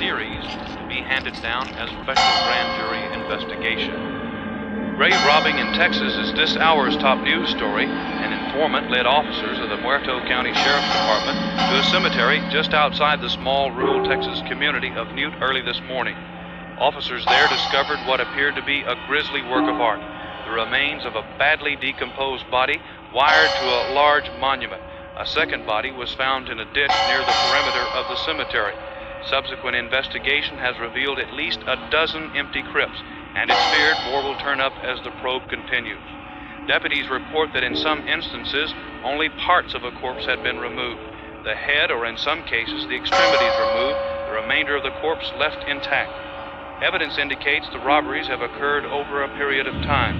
series to be handed down as special grand jury investigation. Grave robbing in Texas is this hour's top news story. An informant led officers of the Muerto County Sheriff's Department to a cemetery just outside the small rural Texas community of Newt early this morning. Officers there discovered what appeared to be a grisly work of art, the remains of a badly decomposed body wired to a large monument. A second body was found in a ditch near the perimeter of the cemetery. Subsequent investigation has revealed at least a dozen empty crypts, and it's feared more will turn up as the probe continues. Deputies report that in some instances, only parts of a corpse had been removed. The head, or in some cases, the extremities removed, the remainder of the corpse left intact. Evidence indicates the robberies have occurred over a period of time.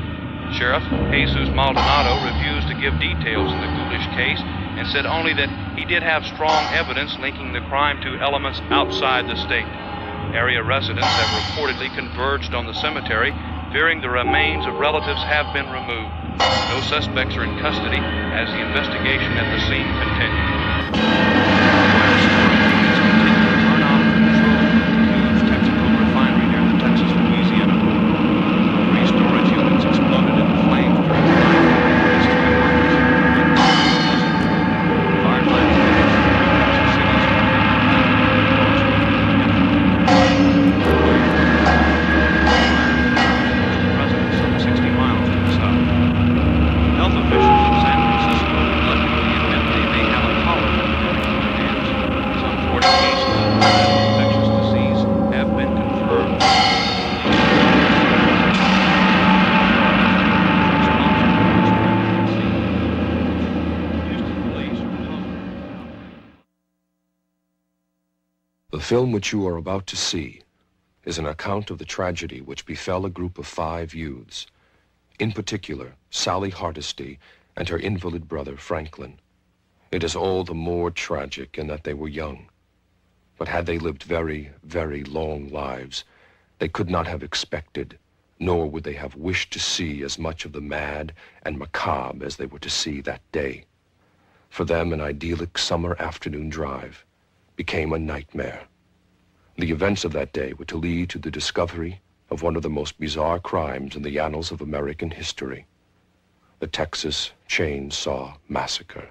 Sheriff Jesus Maldonado refused to give details in the ghoulish case and said only that he did have strong evidence linking the crime to elements outside the state. Area residents have reportedly converged on the cemetery, fearing the remains of relatives have been removed. No suspects are in custody as the investigation at the scene continues. The film which you are about to see is an account of the tragedy which befell a group of 5 youths, in particular Sally Hardesty and her invalid brother Franklin. It is all the more tragic in that they were young, but had they lived very, very long lives, they could not have expected, nor would they have wished to see as much of the mad and macabre as they were to see that day. For them, an idyllic summer afternoon drive became a nightmare. The events of that day were to lead to the discovery of one of the most bizarre crimes in the annals of American history, the Texas Chainsaw Massacre.